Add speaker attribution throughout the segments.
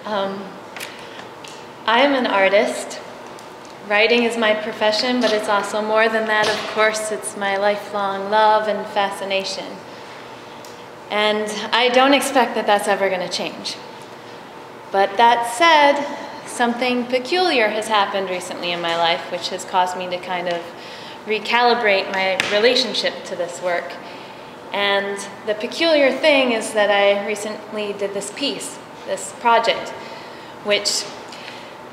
Speaker 1: I am an artist. Writing is my profession, but it's also more than that. Of course, it's my lifelong love and fascination. And I don't expect that that's ever going to change. But that said, something peculiar has happened recently in my life, which has caused me to kind of recalibrate my relationship to this work. And the peculiar thing is that I recently did this piece, this project, which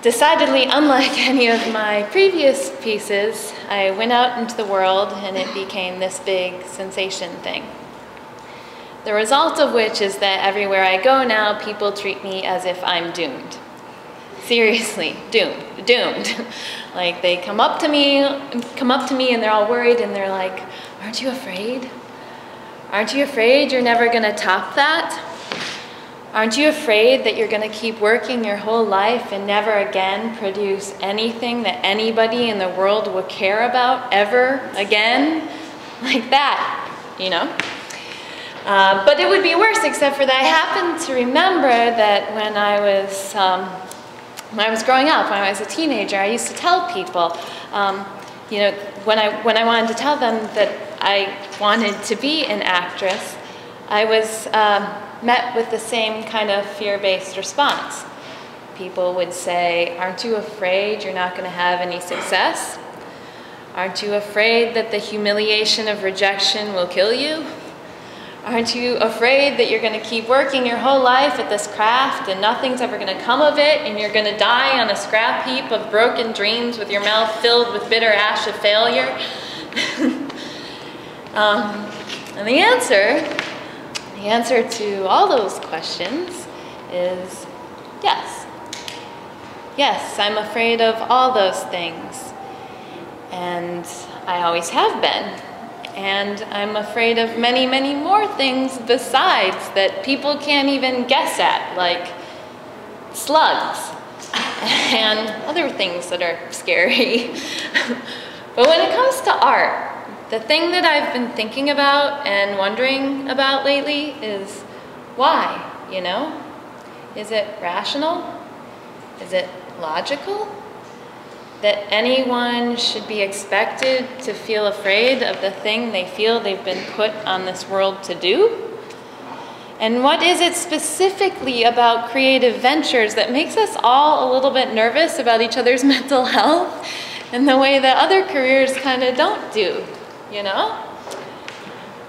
Speaker 1: decidedly unlike any of my previous pieces, I went out into the world and it became this big sensation thing. The result of which is that everywhere I go now, people treat me as if I'm doomed. Seriously, doomed. Like they come up to me and they're all worried and they're like, "Aren't you afraid? Aren't you afraid you're never gonna top that? Aren't you afraid that you're gonna keep working your whole life and never again produce anything that anybody in the world will care about ever again?" Like that, you know? But it would be worse, except for that I happen to remember that when I was growing up, when I was a teenager, I used to tell people, you know, when I wanted to tell them that I wanted to be an actress, I was met with the same kind of fear-based response. People would say, "Aren't you afraid you're not going to have any success? Aren't you afraid that the humiliation of rejection will kill you? Aren't you afraid that you're going to keep working your whole life at this craft and nothing's ever going to come of it and you're going to die on a scrap heap of broken dreams with your mouth filled with bitter ash of failure?" And the answer to all those questions is yes. Yes, I'm afraid of all those things. And I always have been. And I'm afraid of many, many more things besides that people can't even guess at, like slugs and other things that are scary. But when it comes to art, the thing that I've been thinking about and wondering about lately is why, you know? Is it rational? Is it logical? That anyone should be expected to feel afraid of the thing they feel they've been put on this world to do? And what is it specifically about creative ventures that makes us all a little bit nervous about each other's mental health in the way that other careers kind of don't do, you know?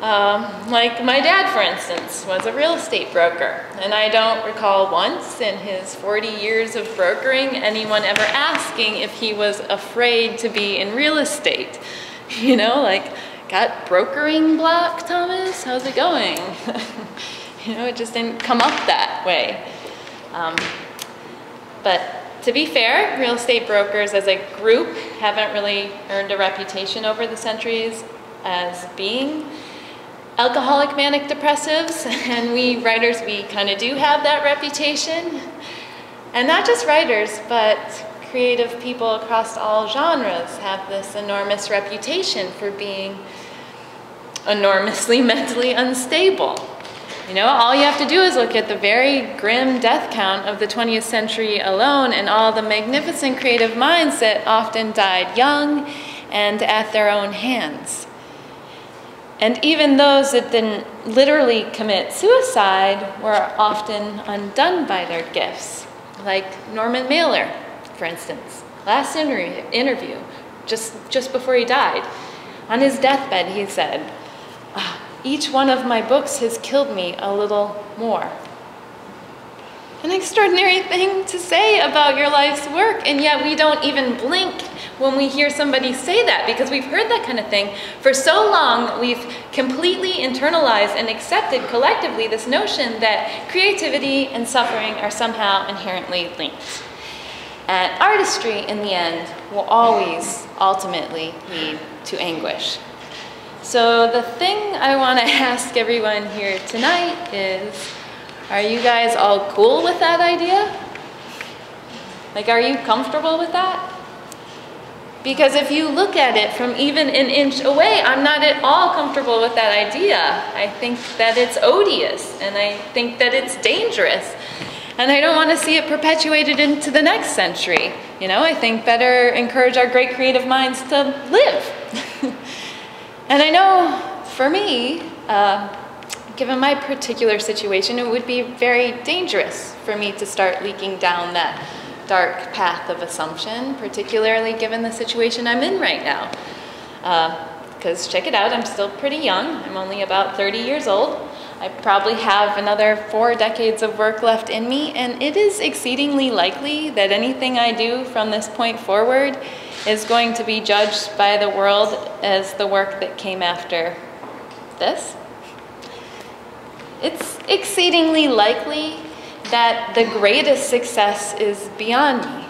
Speaker 1: Like my dad, for instance, was a real estate broker, and I don't recall once in his 40 years of brokering anyone ever asking if he was afraid to be in real estate. You know, like, got brokering block, Thomas? How's it going? You know, it just didn't come up that way. But to be fair, real estate brokers as a group haven't really earned a reputation over the centuries as being alcoholic manic depressives, and we writers, we kind of do have that reputation. And not just writers, but creative people across all genres have this enormous reputation for being enormously mentally unstable. You know, all you have to do is look at the very grim death count of the 20th century alone and all the magnificent creative minds that often died young and at their own hands. And even those that didn't literally commit suicide were often undone by their gifts, like Norman Mailer, for instance. Last interview, just before he died, on his deathbed he said, "Each one of my books has killed me a little more." An extraordinary thing to say about your life's work, and yet we don't even blink when we hear somebody say that, because we've heard that kind of thing for so long. We've completely internalized and accepted collectively this notion that creativity and suffering are somehow inherently linked. And artistry, in the end, will always ultimately lead to anguish. So the thing I want to ask everyone here tonight is, are you guys all cool with that idea? Like, are you comfortable with that? Because if you look at it from even an inch away, I'm not at all comfortable with that idea. I think that it's odious, and I think that it's dangerous. And I don't want to see it perpetuated into the next century. You know, I think better encourage our great creative minds to live. And I know for me, given my particular situation, it would be very dangerous for me to start leaking down that dark path of assumption, particularly given the situation I'm in right now. Because check it out, I'm still pretty young. I'm only about 30 years old. I probably have another 4 decades of work left in me, and it is exceedingly likely that anything I do from this point forward is going to be judged by the world as the work that came after this. It's exceedingly likely that the greatest success is beyond me.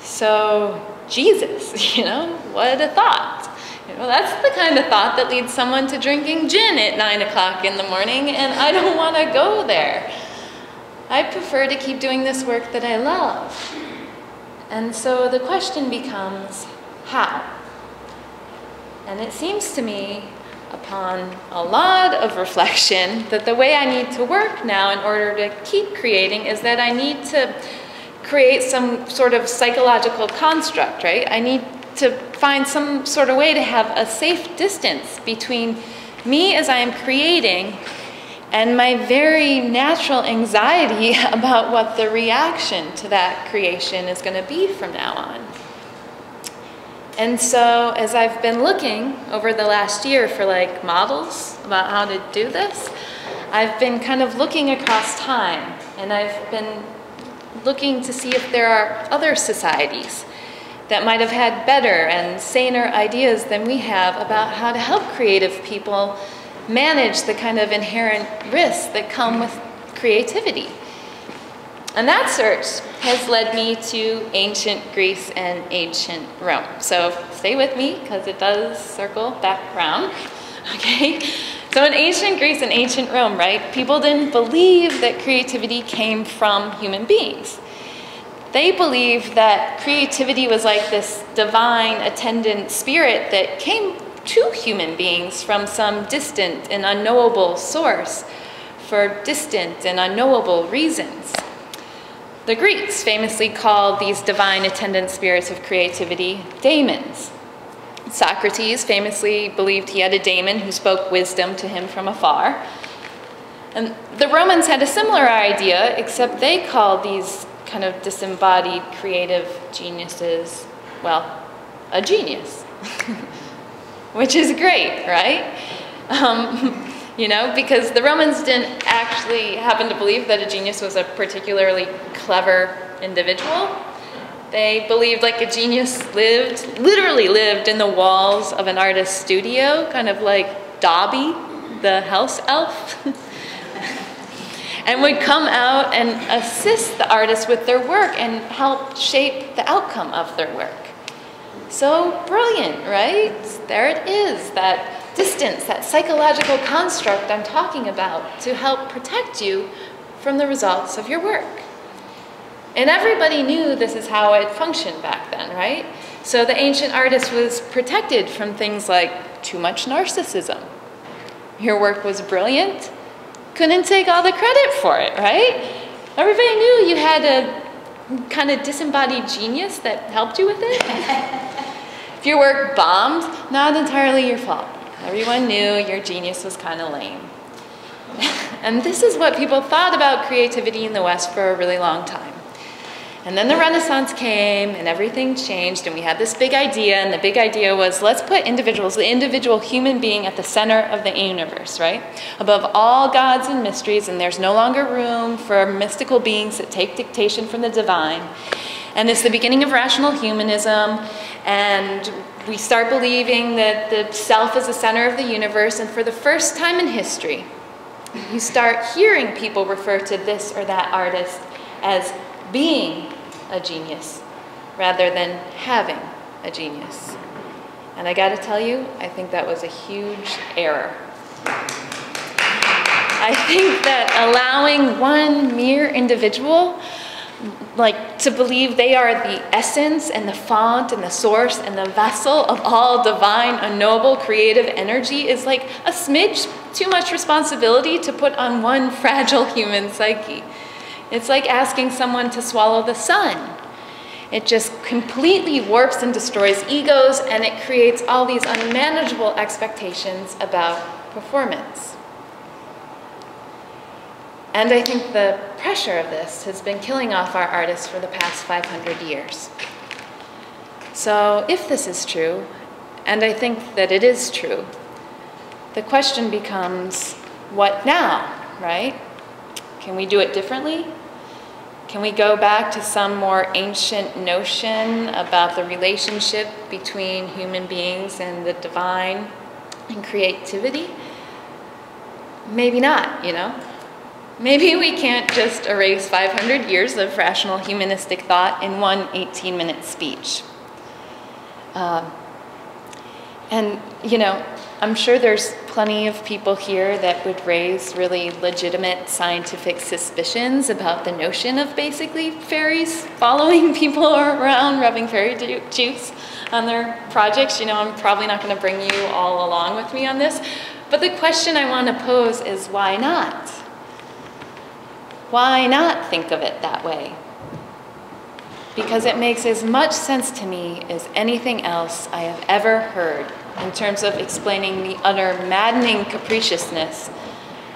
Speaker 1: So, Jesus, you know, what a thought. You know, that's the kind of thought that leads someone to drinking gin at 9 o'clock in the morning, and I don't want to go there. I prefer to keep doing this work that I love. And so the question becomes, how? And it seems to me, upon a lot of reflection, that the way I need to work now in order to keep creating is that I need to create some sort of psychological construct, right? I need to find some sort of way to have a safe distance between me as I am creating and my very natural anxiety about what the reaction to that creation is going to be from now on. And so as I've been looking over the last year for like models about how to do this, I've been kind of looking across time, and I've been looking to see if there are other societies that might have had better and saner ideas than we have about how to help creative people manage the kind of inherent risks that come with creativity. And that search has led me to ancient Greece and ancient Rome. So stay with me, because it does circle back around. Okay? So in ancient Greece and ancient Rome, right, people didn't believe that creativity came from human beings. They believed that creativity was like this divine attendant spirit that came to human beings from some distant and unknowable source for distant and unknowable reasons. The Greeks famously called these divine attendant spirits of creativity daemons. Socrates famously believed he had a daemon who spoke wisdom to him from afar. And the Romans had a similar idea, except they called these kind of disembodied creative geniuses, well, a genius, which is great, right? You know, because the Romans didn't actually happen to believe that a genius was a particularly clever individual. They believed like a genius literally lived in the walls of an artist's studio, kind of like Dobby, the house elf. And would come out and assist the artist with their work and help shape the outcome of their work. So brilliant, right? There it is, that distance, that psychological construct I'm talking about to help protect you from the results of your work. And everybody knew this is how it functioned back then, right? So the ancient artist was protected from things like too much narcissism. Your work was brilliant, couldn't take all the credit for it, right? Everybody knew you had a kind of disembodied genius that helped you with it. If your work bombed, not entirely your fault. Everyone knew your genius was kind of lame. And this is what people thought about creativity in the West for a really long time. And then the Renaissance came and everything changed, and we had this big idea, and the big idea was, let's put individuals, the individual human being, at the center of the universe, right? Above all gods and mysteries, and there's no longer room for mystical beings that take dictation from the divine. And it's the beginning of rational humanism, and we start believing that the self is the center of the universe, and for the first time in history, you start hearing people refer to this or that artist as being a genius rather than having a genius. And I gotta tell you, I think that was a huge error. I think that allowing one mere individual like to believe they are the essence and the font and the source and the vessel of all divine, unknowable, creative energy is like a smidge too much responsibility to put on one fragile human psyche. It's like asking someone to swallow the sun. It just completely warps and destroys egos, and it creates all these unmanageable expectations about performance. And I think the pressure of this has been killing off our artists for the past 500 years. So if this is true, and I think that it is true, the question becomes, what now, right? Can we do it differently? Can we go back to some more ancient notion about the relationship between human beings and the divine and creativity? Maybe not, you know? Maybe we can't just erase 500 years of rational humanistic thought in one 18-minute speech. And, you know, I'm sure there's plenty of people here that would raise really legitimate scientific suspicions about the notion of basically fairies following people around, rubbing fairy juice on their projects. You know, I'm probably not going to bring you all along with me on this. But the question I want to pose is, why not? Why not think of it that way? Because it makes as much sense to me as anything else I have ever heard in terms of explaining the utter maddening capriciousness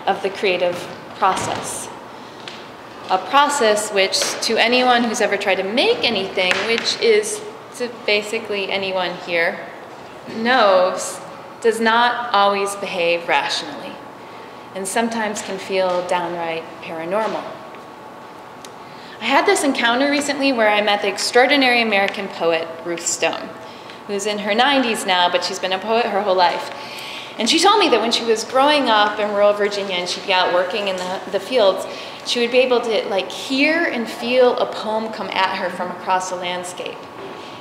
Speaker 1: of the creative process. A process which, to anyone who's ever tried to make anything, which is to basically anyone here, knows does not always behave rationally, and sometimes can feel downright paranormal. I had this encounter recently where I met the extraordinary American poet Ruth Stone, who's in her 90s now, but she's been a poet her whole life. And she told me that when she was growing up in rural Virginia and she'd be out working in the fields, she would be able to like hear and feel a poem come at her from across the landscape.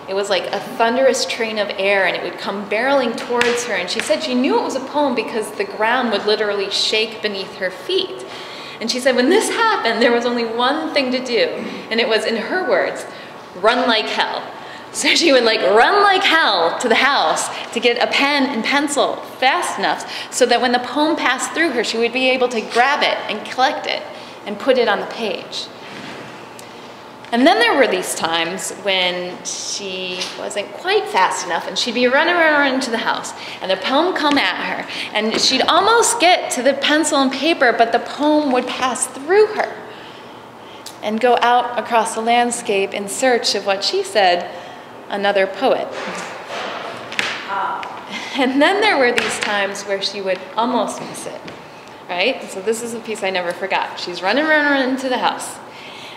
Speaker 1: It was like a thunderous train of air, and it would come barreling towards her. And she said she knew it was a poem because the ground would literally shake beneath her feet. And she said when this happened, there was only one thing to do, and it was, in her words, run like hell. So she would like run like hell to the house to get a pen and pencil fast enough so that when the poem passed through her, she would be able to grab it and collect it and put it on the page. And then there were these times when she wasn't quite fast enough, and she'd be running around into the house, and the poem come at her, and she'd almost get to the pencil and paper, but the poem would pass through her and go out across the landscape in search of what she said, another poet. And then there were these times where she would almost miss it, right? So this is a piece I never forgot. She's running around into the house,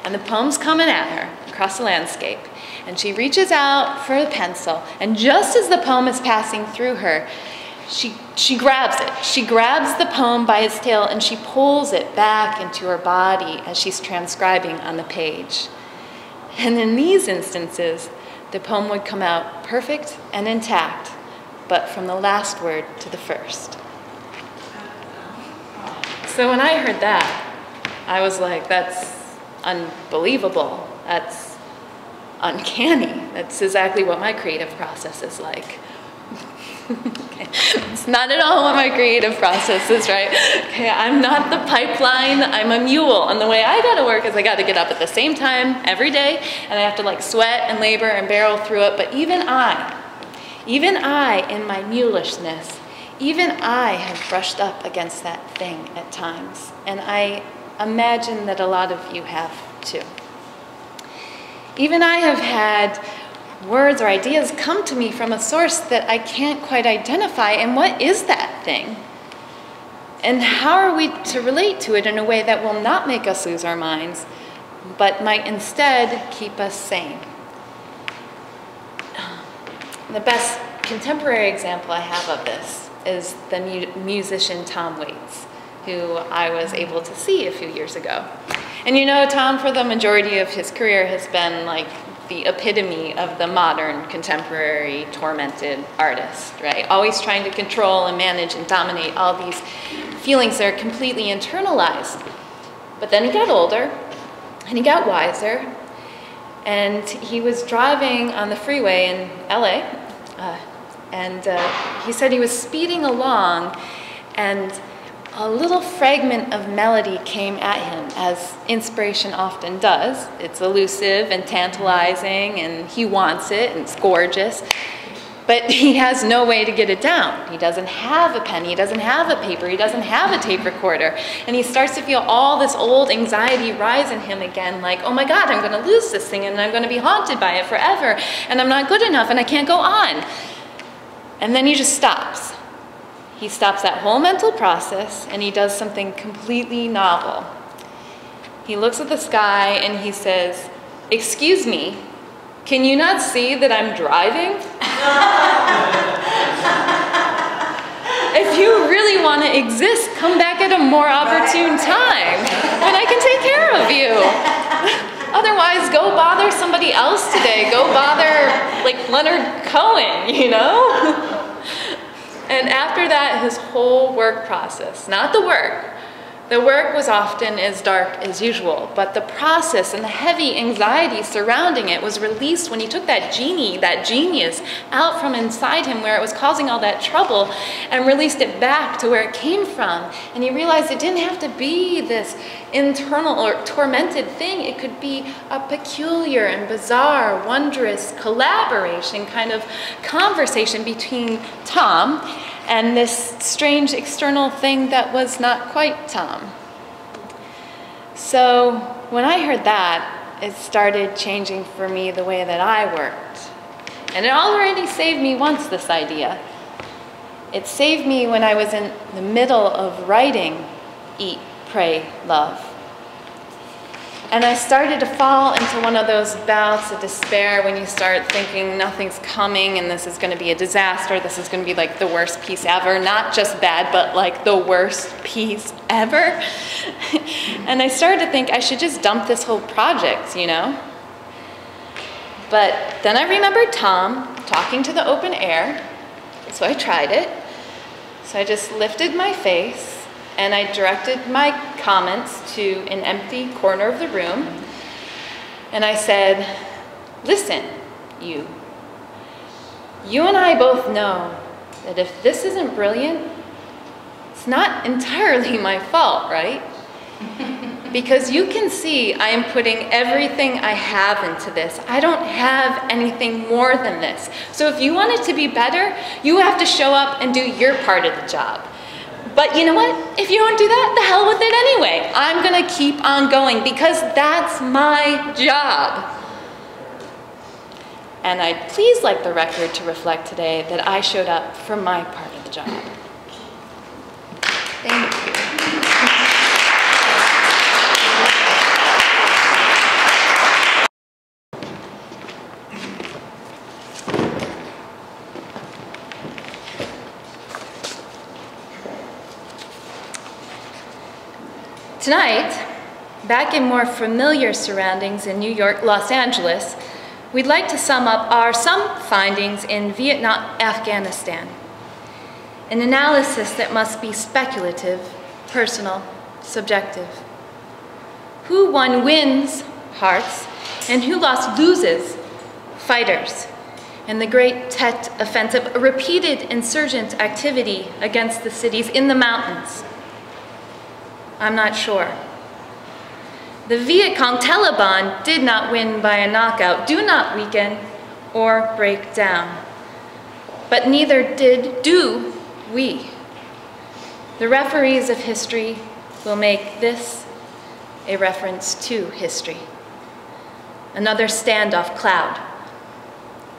Speaker 1: and the poem's coming at her across the landscape, and she reaches out for a pencil, and just as the poem is passing through her, she grabs it. She grabs the poem by its tail, and she pulls it back into her body as she's transcribing on the page. And in these instances, the poem would come out perfect and intact, but from the last word to the first. So when I heard that, I was like, that's unbelievable. That's uncanny. That's exactly what my creative process is like. Okay. It's not at all what my creative process is, right? Okay, I'm not the pipeline, I'm a mule. And the way I gotta work is I gotta get up at the same time every day, and I have to like sweat and labor and barrel through it. But even I in my mulishness, even I have brushed up against that thing at times. And I imagine that a lot of you have too. Even I have had words or ideas come to me from a source that I can't quite identify, and what is that thing? And how are we to relate to it in a way that will not make us lose our minds, but might instead keep us sane? The best contemporary example I have of this is the musician Tom Waits, who I was able to see a few years ago. And you know, Tom, for the majority of his career, has been like the epitome of the modern, contemporary, tormented artist, right? Always trying to control and manage and dominate all these feelings that are completely internalized. But then he got older, and he got wiser, and he was driving on the freeway in LA, and he said he was speeding along, and a little fragment of melody came at him, as inspiration often does. It's elusive and tantalizing, and he wants it, and it's gorgeous. But he has no way to get it down. He doesn't have a pen, he doesn't have a paper, he doesn't have a tape recorder. And he starts to feel all this old anxiety rise in him again, like, oh my God, I'm gonna lose this thing and I'm gonna be haunted by it forever, and I'm not good enough and I can't go on. And then he just stops. He stops that whole mental process and he does something completely novel. He looks at the sky and he says, "Excuse me, can you not see that I'm driving? If you really want to exist, come back at a more opportune time when I can take care of you. Otherwise, go bother somebody else today. Go bother, like, Leonard Cohen, you know?" And after that, his whole work process, not the work was often as dark as usual, but the process and the heavy anxiety surrounding it was released when he took that genie, that genius, out from inside him where it was causing all that trouble and released it back to where it came from. And he realized it didn't have to be this internal or tormented thing. It could be a peculiar and bizarre, wondrous collaboration, kind of conversation between Tom and this strange external thing that was not quite Tom. So when I heard that, it started changing for me the way that I worked. And it already saved me once, this idea. It saved me when I was in the middle of writing Eat, Pray, Love. And I started to fall into one of those bouts of despair when you start thinking nothing's coming and this is going to be a disaster, this is going to be like the worst piece ever, not just bad, but like the worst piece ever. And I started to think I should just dump this whole project, you know? But then I remembered Tom talking to the open air, so I tried it. So I just lifted my face and I directed my comments to an empty corner of the room. And I said, "Listen, you and I both know that if this isn't brilliant, it's not entirely my fault, right? Because you can see I am putting everything I have into this. I don't have anything more than this. So if you want it to be better, you have to show up and do your part of the job. But you know what? If you don't do that, the hell with it anyway. I'm gonna keep on going because that's my job." And I'd please like the record to reflect today that I showed up for my part of the job. Thank you. Tonight, back in more familiar surroundings in New York, Los Angeles, we'd like to sum up some findings in Vietnam, Afghanistan. An analysis that must be speculative, personal, subjective. Who won wins hearts, and who lost loses fighters. And the Great Tet Offensive, a repeated insurgent activity against the cities in the mountains. I'm not sure. The Viet Cong Taliban did not win by a knockout, do not weaken or break down. But neither do we. The referees of history will make this a reference to history. Another standoff cloud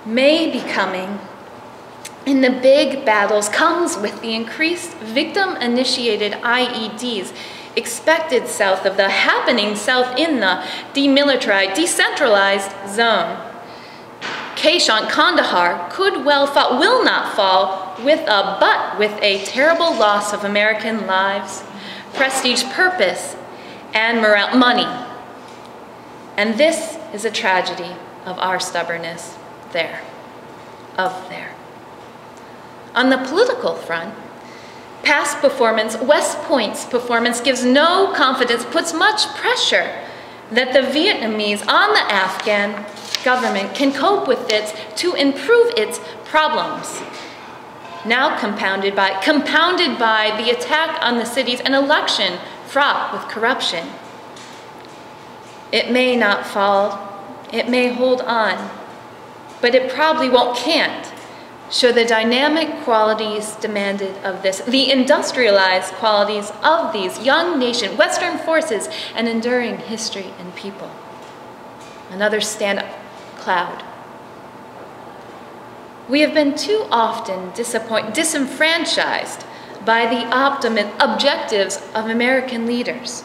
Speaker 1: may be coming. In the big battles comes with the increased victim-initiated IEDs expected south of the, happening south in the demilitarized, decentralized zone. Kayshawn, Kandahar could well fall, will not fall but with a terrible loss of American lives, prestige, purpose, and morale, money. And this is a tragedy of our stubbornness there. On the political front, past performance, West Point's performance gives no confidence, puts much pressure that the Vietnamese on the Afghan government can cope with it to improve its problems. now compounded by the attack on the cities, an election fraught with corruption. It may not fall, it may hold on, but it probably can't show the dynamic qualities demanded of this, the industrialized qualities of these young nation, Western forces, and enduring history and people. Another stand-up cloud. We have been too often disenfranchised by the objectives of American leaders,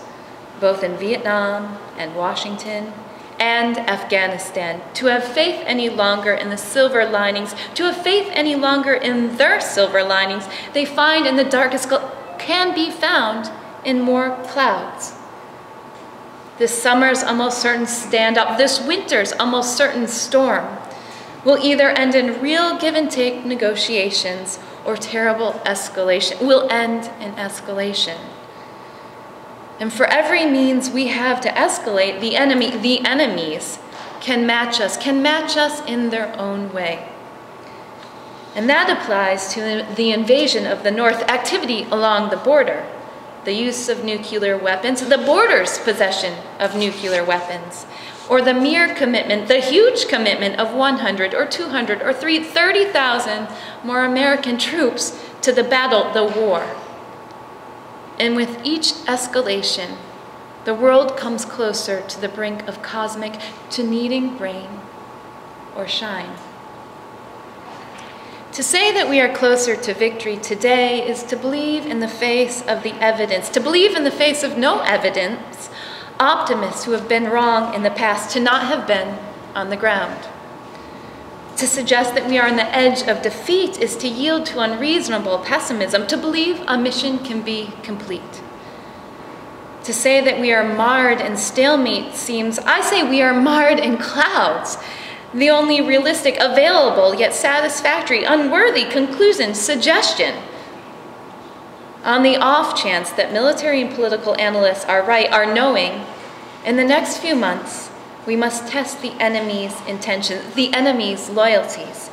Speaker 1: both in Vietnam and Washington and Afghanistan, to have faith any longer in the silver linings, to have faith any longer in their silver linings they find in the darkest can be found in more clouds. This summer's almost certain stand-up, this winter's almost certain storm will either end in real give-and-take negotiations or terrible escalation, will end in escalation. And for every means we have to escalate, the enemies can match us in their own way. And that applies to the invasion of the North, activity along the border, the use of nuclear weapons, the border's possession of nuclear weapons, or the mere commitment, the huge commitment of 100 or 200 or 30,000 more American troops to the battle, the war. And with each escalation, the world comes closer to the brink of cosmic, to needing rain or shine. To say that we are closer to victory today is to believe in the face of the evidence, to believe in the face of no evidence, optimists who have been wrong in the past to not have been on the ground. To suggest that we are on the edge of defeat is to yield to unreasonable pessimism, to believe a mission can be complete. To say that we are marred in stalemate seems, I say we are marred in clouds, the only realistic, available, yet satisfactory, unworthy conclusion, suggestion. On the off chance that military and political analysts are right, are knowing, in the next few months, we must test the enemy's intentions, the enemy's loyalties,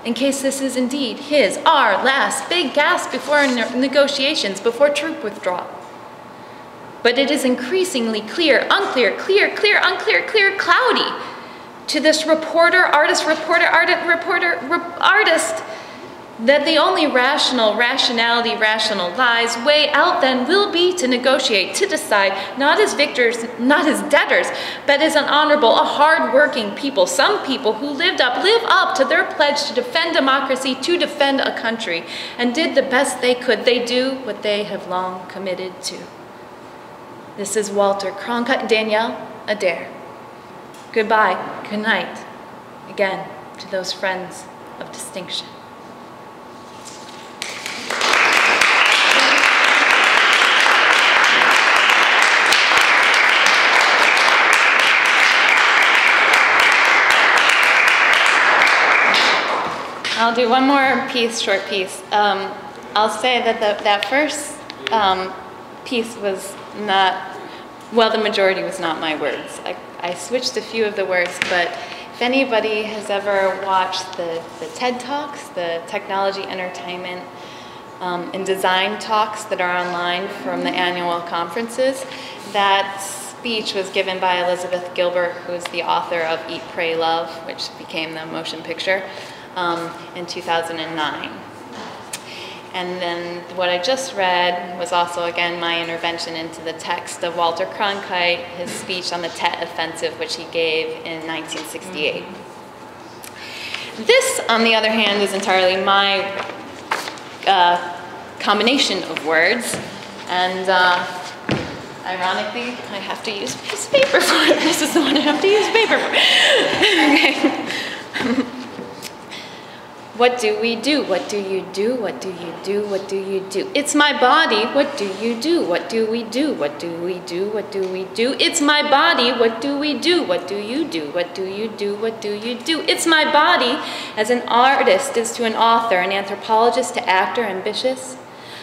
Speaker 1: in case this is indeed our last big gasp before negotiations, before troop withdrawal. But it is increasingly unclear, cloudy to this artist, that the only rational lies way out then will be to negotiate, to decide, not as victors, not as debtors, but as an honorable, a hard-working people, some people who live up to their pledge to defend democracy, to defend a country, and did the best they could. They do what they have long committed to. This is Walter Cronkite, Danielle Adair. Goodbye, good night, again, to those friends of distinction. I'll do one more piece, short piece. I'll say that that first piece was not, well, the majority was not my words. I switched a few of the words, but if anybody has ever watched the TED Talks, the technology, entertainment, and design talks that are online from the annual conferences, that speech was given by Elizabeth Gilbert, who is the author of Eat, Pray, Love, which became the motion picture, in 2009. And then what I just read was also, again, my intervention into the text of Walter Cronkite, his speech on the Tet Offensive, which he gave in 1968. This, on the other hand, is entirely my combination of words. And ironically, I have to use a piece of paper for it. This is the one I have to use paper for. Okay. What do we do? What do you do? What do you do? What do you do? It's my body. What do you do? What do we do? What do we do? What do we do? It's my body. What do we do? What do you do? What do you do? What do you do? It's my body as an artist is to an author, an anthropologist to actor, ambitious,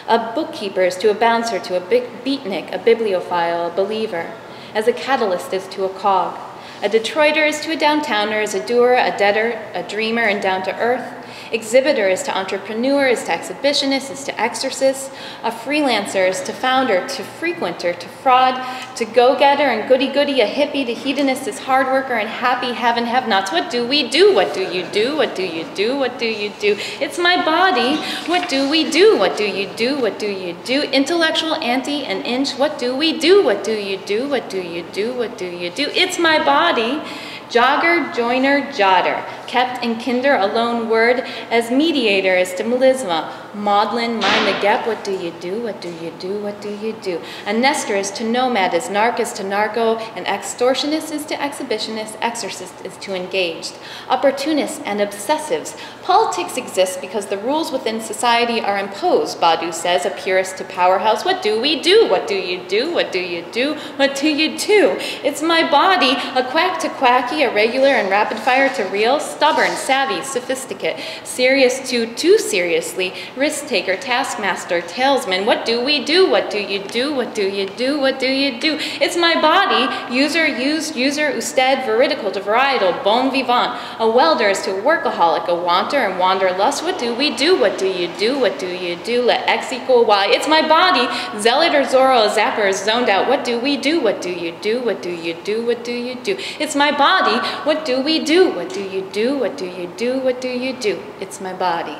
Speaker 1: a bookkeeper is to a bouncer, to a beatnik, a bibliophile, a believer, as a catalyst is to a cog. A Detroiter is to a downtowner, as a doer, a debtor, a dreamer, and down to earth. Exhibitor is to entrepreneur, is to exhibitionist, is to exorcist. A freelancer is to founder, to frequenter, to fraud, to go-getter and goody-goody. A hippie, to hedonist is hard worker and happy have-and-have-nots. What do we do? What do you do? What do you do? What do you do? It's my body. What do we do? What do you do? What do you do? Intellectual, anti, and inch. What do we do? What do you do? What do you do? What do you do? It's my body. Jogger, joiner, jotter. Kept in kinder, a lone word. As mediator is to melisma. Maudlin, mind the gap. What do you do? What do you do? What do you do? A nester is to nomad, as narc is to narco. An extortionist is to exhibitionist. Exorcist is to engaged. Opportunists and obsessives. Politics exists because the rules within society are imposed, Badu says, a purist to powerhouse. What do we do? What do you do? What do you do? What do you do? It's my body, a quack to quacky, a regular and rapid fire to real, stubborn, savvy, sophisticate, serious to too seriously, risk taker, taskmaster, talesman. What do we do? What do you do? What do you do? What do you do? It's my body, user, used, user, usted, veridical to varietal, bon vivant. A welder is to workaholic, a wanter and wanderlust. What do we do? What do you do? What do you do? Let X equal Y. It's my body, zealot or Zorro, a zapper is zoned out. What do we do? What do you do? What do you do? What do you do? It's my body. What do we do? What do you do? What do you do? What do you do? It's my body.